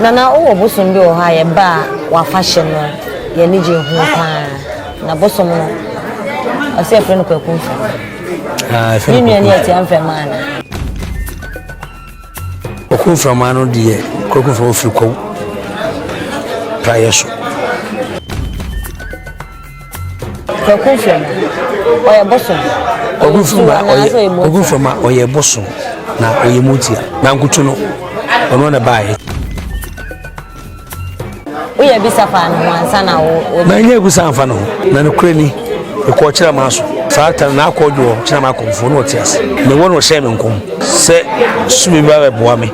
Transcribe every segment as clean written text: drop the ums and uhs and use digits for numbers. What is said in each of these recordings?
Nana o Bosom bi o ha ye ba wa fashion no ye ni je hu pa na Bosom no ase friend no Kwaku ni ni ati Nframa na Nframa no de Kwaku from ofri Kwahu Mpreaso Kwaku Nframa o ye Bosom Kwaku Nframa o ye Bosom na o ye Motia na nkutu no ono na bae Uye bisa fa no ansa na wo na nye gusa anfa no na no kreni e ko kira maso saata na akojo kira ma konfo no tias me wono hye me nkom se sumi ba boa me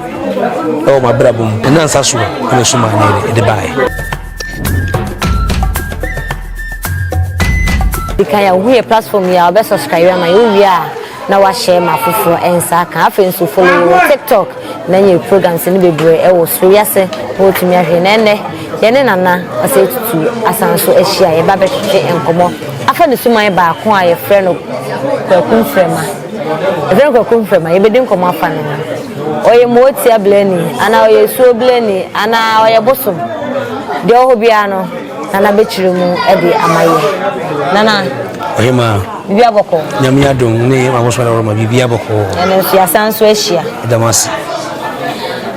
e ma brabum na nsa so na suma na de bae Ikaya uye platform ya obe subscribe ma uya na wa share ma fufu ensa ka afen so follow TikTok na nye programs ni bebre e wo SuroWiase wo tumi ahwe na ene yene nana ase tutu asanso ehia ye ba betwe enkomo afa ne suman ba ko a ye frɛ no Kwaku Nframa efrɛ Kwaku Nframa ye bedi nkomo afa no oye Motia bleni ana oye suo bleni ana oye Bosom de o bia no nana betwire mu e de amaye nana ohima bibia boko nyame adon ne ma bo so na ma bibia boko ene so asanso ehia damasi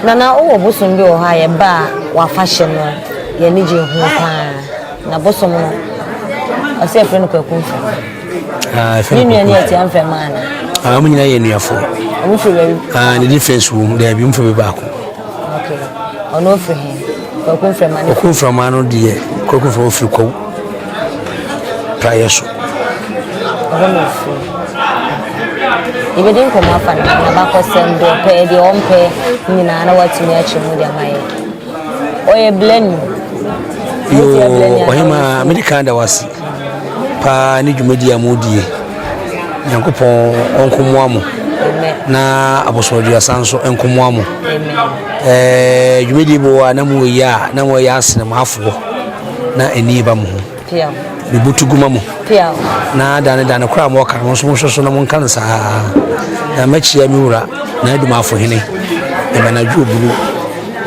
nana o Bosom bi o ha ye ba wa fashion no ye ni je hu pa na Bosom no ase friend Kwaku Nframa ni ni ati Nframa na mu nyina ye nuafo omu firi the difference room there bi mfo be baako okay ono firi Kwaku Nframa Kwaku Nframa no de Kwaku from ofri Kwahu Mpreaso ono firi ibedin komo afa na ba ko sendo pe de ompe nyina na watumi achi mu de amaye oye blend yo ohima American da wasi pa ni dwumadi amodie Nyankopon onkomoamo na abosoro asanso enkomoamo dwumadi bo na mu ya na mo ya asene mafo na eni ba mo pia bi butuguma mo pia na dane kura mo ka mo so na mo nkan sa na machia mi wura na aduma afo hene e na dwobulu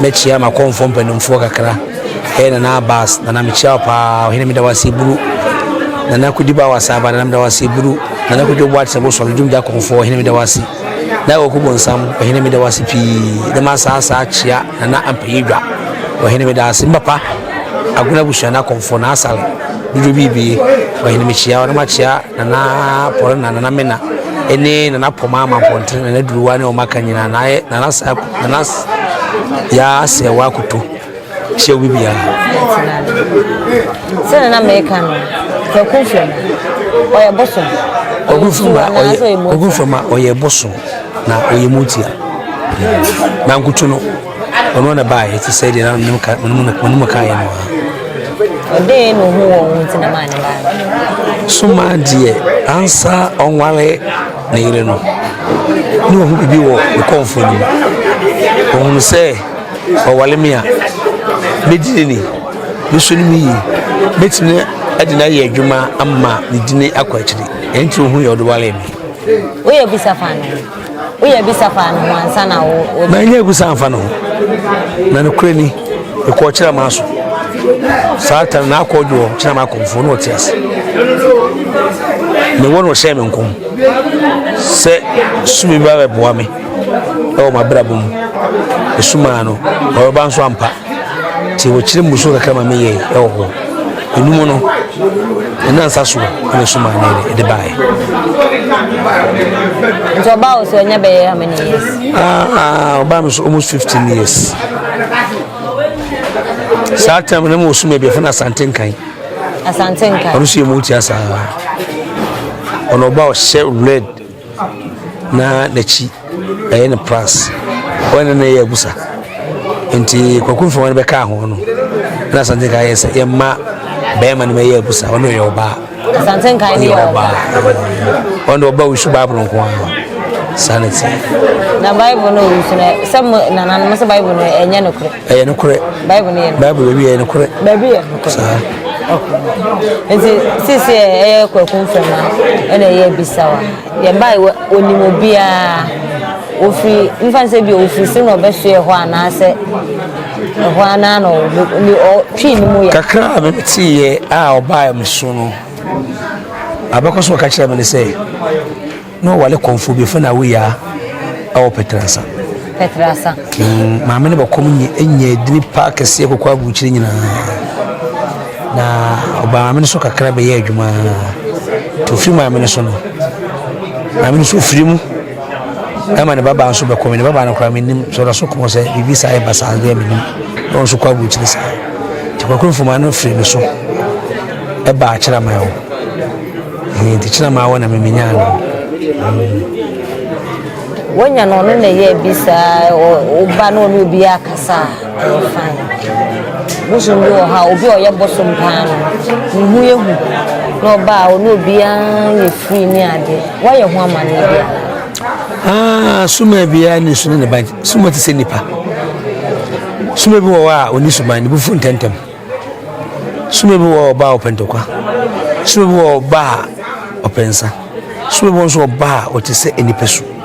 machia ma konfo mpanimfo kakra na bas na mechia pa hene mi da wasi bulu na kudiba wasaba na mda wasi bulu na kujo bwat sabo so jumja konfo hene mi da wasi na wo kubo nsam hene mi da wasi pi da masasa achia na ampeyedwa wo hene mi da wasi mbapa aguna busha na konfo na asal dudu bibi wo hene mi chia na machia na pore na mena ene na poma ma pontre na duruwa ne o makanyina na nas ya se wa kuto chia bibia se na meka no Kwaku Nframa oye Bosom Kwaku Nframa oye Bosom na oye Motia na nkutu no ono na bae ti say de na munum ka ye no ode no hu wo ntina ma ne ba suma die ansa onwale na ire no ni wo bibi wo konfo ni onu se o wale mi a medini ni so ni mi betine adina ye adwuma amma ni dine akwachiri enti hu ye odwale mi oye bisa fa no ansa na wo na nye gusa anfa no na no kreni e ko kira maso saata na akojo kira ma konfo no tias me wono hye me nkom se sumi ba boa me e ma brabum e suma no o ba nso ampa ti wo kire muso kakra ma me ye e wo ho enumo no ena nsaso e suma na de bae so ba o so nya be how many years Obama is almost 15 years saata me mo sume be fana santenkan onu sie Motia sa ono ba o share red na chi e na Mpreaso wona na ye busa enti Kwaku Nframa be ka ho no na santenkan yes ye ma be ma na ye busa ono ye oba santenkan ni oba ono oba wishu Bible nko sanity na Bible no wishu na some na mo se Bible no enye no kure Bible ni Bible we ye no kure baby ye no kure enti sisi Kwaku Nframa ene ye bisawa ye bai onimo bia ofi mfanse bi ofi se no be so e ho anase e ho ana no ni o twi ni mu ya kakra me tie a oba am so no abakoso ka kire me say no wale konfu bi fa na we ya awo Petrasa maame ne bakom nye enye dini park se kokwa bu kire nyina na oba maame ne so kakra be ye adwuma to fi maame ne so no maame ne so firi mu ama ne baba nso be kom ne baba na kra me nim so da so kom se bibi sa e basa de me nim no so kwa bu kire sa ti kwa konfuma no firi ne so e ba kira ma yo ti kira ma wona me menya no wonya no ne ye bisa oba no no bi akasa fine Bosom bi ha obi o ye Bosom pan no hu ye hu no ba o no bi an ye free ni ade wa ye hu amane bia suma bia ni sunu ne ban suma ti se nipa suma bi wo wa oni suma ni bu fu ntentem suma bi wo ba o pentokwa suma bi wo ba o pensa suma bi wo so ba o ti se enipesu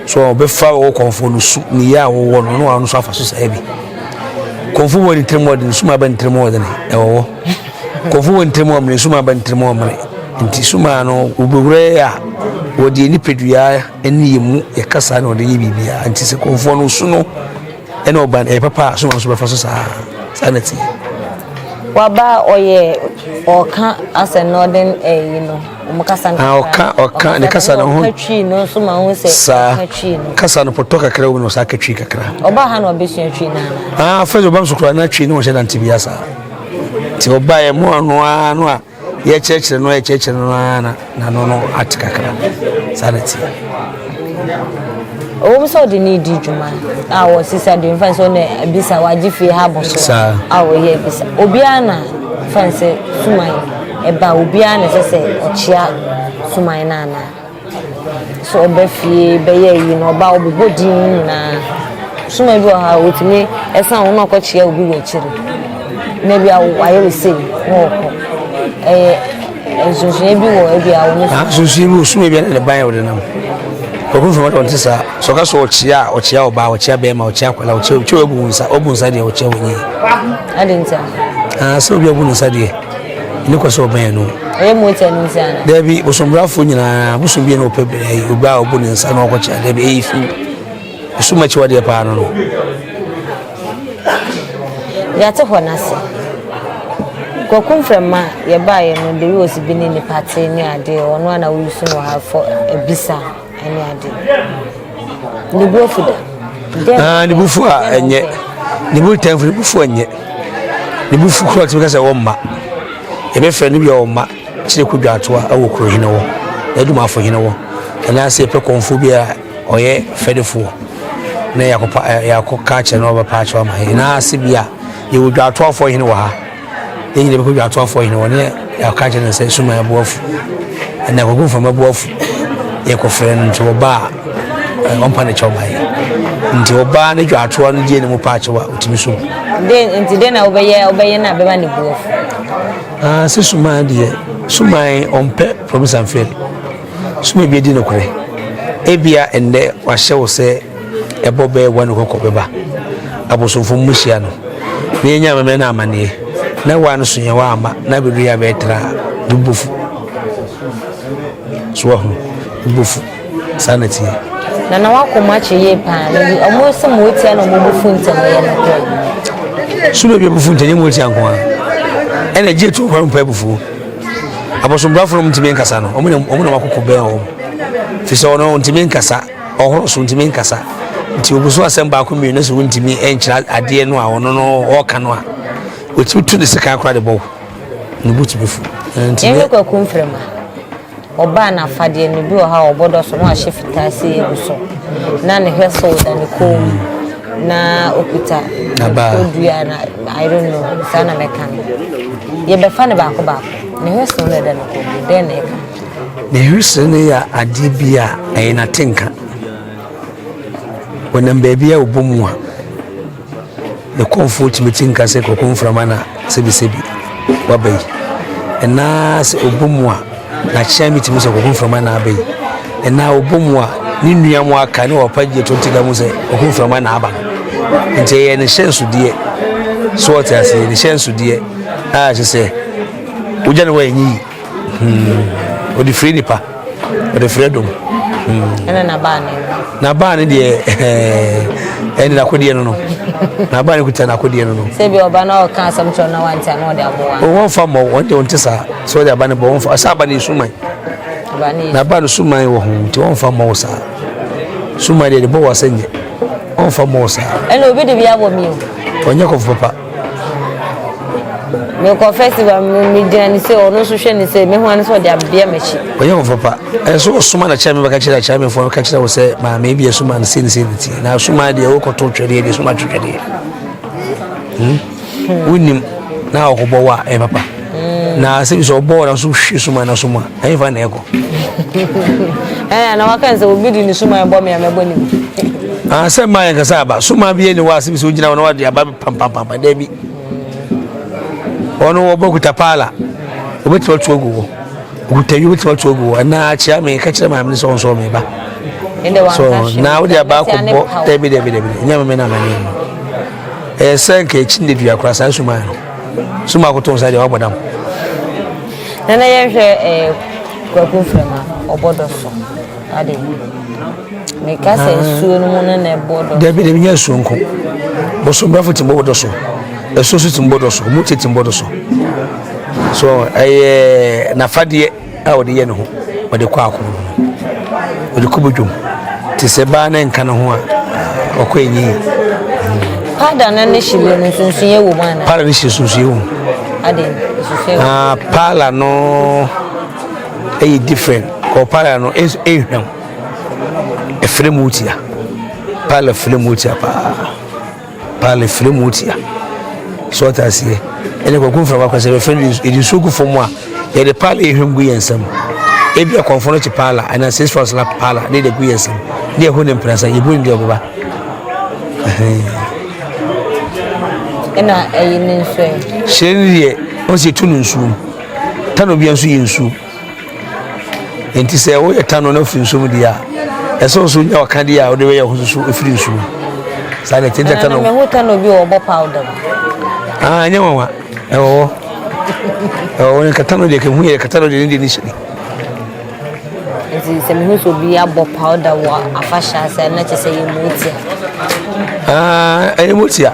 so be fa wo konfo no su ni ya wo no no anu so afa so sa bi konfo wo ni tremo de suma ba ntremo de ne e wo konfo wo ntremo amre suma ba ntremo amre nti suma no ubewure ya wo de ni pedua eni yemu ye kasa na wo de yibibia nti se konfo no su no ene oban e papa suma so be fa so sa sanati waba oye oka as a northern you know umukasa oka ne kasa no ho katwi no so ma ho se katwi no kasa no potoka kra wo no sa katwi kakra oba ha no obesua twi na fezo bam so kra na twi no ho sheda ntibiasa ti oba ye mo no a ye chechire no na no atikakra sanati o so de need djuma awo sisa de fanso ne bisa wajifi ha boso awo ye bisa obiana fanse sumai eba obiana sese ochia sumai na so obefie beye yi no ba obodin na sumai bi ha otimi esa won akochia obi we chire na bia aye we sei wo ko ezoje bi wo e bia wo so bi sumai bia na ban wo de nam Kwaku from what ontisa so ka so ochia oba ochia be ma ochia kwala ochia obunsa de ochia wonye adinta so bi obunsa de ni ko so ban no Motia nsi ana there be osombrafo nyina Bosom bi na opebe oba obunsa na okochia there be efi so much what dey pa no ya te honase Kwaku Nframa ye ba ye no de was bi ni party ni ade ono ana we su no ha for ebisa ani ade ni bufu da ni bufu enye ni bu temfri bufu enye ni bufu kro ti kase wo ma e be fe ni bi wo ma chire ku dwatoa awo kro hine wo eduma afo hine wo ana se pe konfu bia oye fedefo na yakoka che no ba pa che ma na se bia ye wo dwatoa afo hine wo ha ye ni be ku dwatoa afo hine wo ne yakoka che na se suma abuafu na Kwaku Nframa abuafu ye ko friend to ba on pane choba nti oba ne dwato no die ne mu pa chewa otimi so den nti den na obeye na be ba ne buofu se suma die suma on pe promise and fail suma bi di no kure ebia ende wa hyewo se ebo be wa no kokko beba abosomfo muhia no ne nya meme na amane na wa no so ye wa ama na be ya be tra bubufu so ho bufu sanati na wakoma che ye pa na omo se Motia na mo bufu ntem ye no suno bi bufu ntem ye Motia nko a ene je to kwa mpa bufu abosombrafo no ntimi nkasa no omo na makoko be o fi so no ntimi nkasa ohoro so ntimi nkasa nti obuso asem ba ko mi no so ntimi enchira ade no a ono no oka no a otutu de sika akra de bo no butu bufu nti ye Kwaku Nframa oba na fade no bi o ha obodo so no ahye fitase ebuso na ne hweso da ne kom na okuta odua na I don't know sana mekan ye be fa ne ba ko ne hweso no da ne kom den ne ka ne hweso ne ya ade bia na tenka wonam baby ya obomu a ne comfort metinka se Kwaku Nframa na sebi wabai na se obomu a na chia mi timi se Kwaku Nframa na abai na obomu a ni nua mu aka ne opaje 20 ga mu se Nframa na aba nti ye ne hyensu die so what I say ne hyensu die a je se uja ne wa nyi odi free nipa odi freedom ana na ba ne de eni na kodie no na ba ne kuta na kodie no se bi oba na o kan asam cho na wanti na o de aboa o won fa mo won de won tesa so de ba ne bo won fa asa ba ne suman na ba no suman wo ho ti won fa mo sa suman de bo wasanye won fa mo sa ene obi de bi abo mi o onye ko papa me ko festival mi jani se ono so hwe ni se me ho an so de abia machi onye ko papa so suma na chame baka chira chame fo ka chira wo se ma me bi suma na se ni ti na suma de wo ko to twere de suma twere unim na okobo wa papa na se so bo na so hwe suma na suma ai fa na eko na waka nse obi di ni suma e bo me amebo ni se ma yan ka sa ba suma bi ni wa se so gina na wa de aba pam da bi ono wo bokuta pala obeti wa tuogo ogutayi obeti wa tuogo na chia me ka kire ma me so so me ba so na wo dia ba ko bo debi nya me na mani senke chinde dua kura sa suma no suma ko ton sa dia wa bodam na ye hwe Kwaku Nframa obodo so ade me ka se suo no mu na bodo debi nya suo nko Bosom brafo timbo bodo so eso so timbodo so Motia timbodo so so na fadie a wode ye ne ho wode Kwaku wode kubodwom ti se ba na nka ne ho a okwenyi pada na ne shile ne sunsuye wo mana pada ne shile sunsuye wo ade sunsuye pala no different ko pala no ehwam efre Motia pala efre Motia pala efre Motia so ta sie ene Kwaku Nframa kwa se friend it is so good for moi e de pala ehwam gu yensam e bia konfono chi pala ana 6 for slap pala ne de gu yensam ne ho ne Mpreaso ye bu ndi oboba ena eyine nso shenrie on se tunu nsu tano bia nsu yensu enti se wo ye tano na firi nsu mu dia eso so nya waka dia o de we ye ho so firi nsu sa na tinta tano me ho tano bi obo powder nya wawa ne katano de ke hu ye katano de ndi ni shiri enti se me hu so bi abo powder wa afasha se na che se ye Motia Motia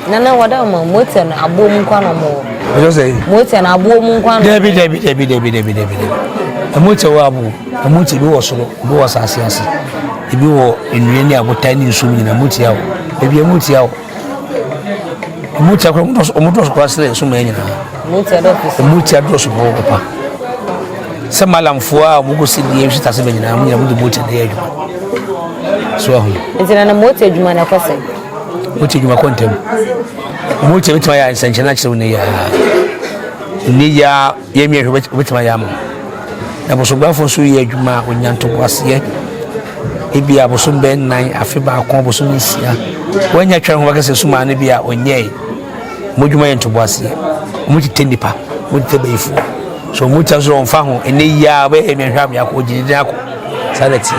nana wada mo Motia na abo mu kwa no mo yo say Motia na abo mu kwa no debi Motia wa abo Motia bi wo soro bi wo sase ase bi wo enue ni abota ni nsu nyina Motia wo ebi Motia wo Motia ko mo dos kwa sele nsu ma nyina Motia dos bo papa se malamfo a mo go sidi e hwita se be nyina mo nyina mo de Motia na ya djuma so ahu ntina na Motia djuma na kwase Motia djuma kontem Motia bitwa ya sanchana chire ne ya ni ya yemi ehwe bitwa ya mo na bosogbafo so ye djuma onyanto kwase ebi abosom ben nan afi ba akon bosom sia wanya twa ho bakase suma ne bia onye modwuma ye ntoboase muti tendipa muti tebeifu so Motia so onfa ho ene ya ba e menhwa me akọ gidide akọ salati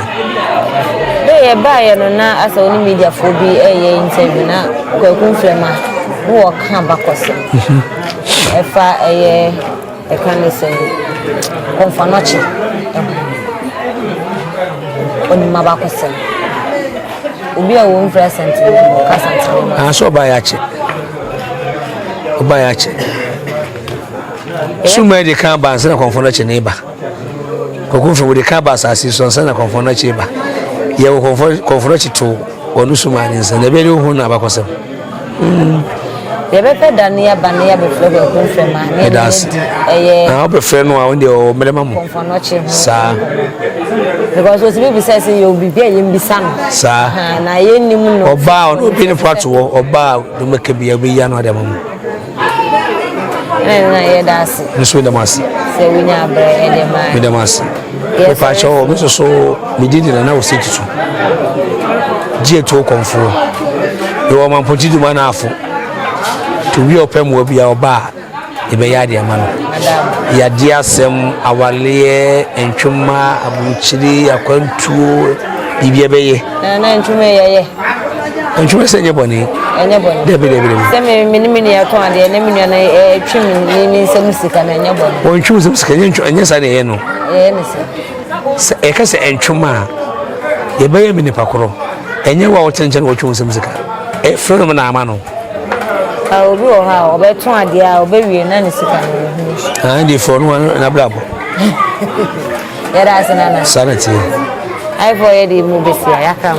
be ye ba ye no na asa oni media fo bi ye interview na Kwaku Nframa wo kan bakose efa e kan se konfanochi oni mabakose obi a wo Mpreaso ka santi so ba ya che suma de kan ba nsa na konfanochi ne ba Kwaku Nframa de kan ba asasi so nsa na konfanochi ba ye wo konfanochi to onu suma ne nsa na be le hu na bakose ye be fe dania bania be fle Kwaku Nframa ne na be fle no a wonde o medema mo konfanochi sa because what people say you be be yim bisa no sa na ye nim no oba on obi ni prato oba do make bia be ya no de mamu na ye dasi nso de masi se winya bre e de mai me de masi e pa cho me so me didi na o se tutu die to konfo e wo man potidu ma na afo to wi opem wo bia oba e be ya de ma no ya dia asem awale entwuma abuchiri akwantuo bibia beye na ntwume ye ntwume se nyeboni de se me ya to ade na me nua na twimi ni nsem sika na nyeboni won twume nsem sika nya sa ne ye no ne se e ka se ntwuma ye beye me ne pakoro enye wa wo chenchen wo twume nsem sika e fro na ama no obi o ha obeto ade a obewie na ne sika no ndi fo no na brabo era sanana sanati ai fo ye di mu besia yakam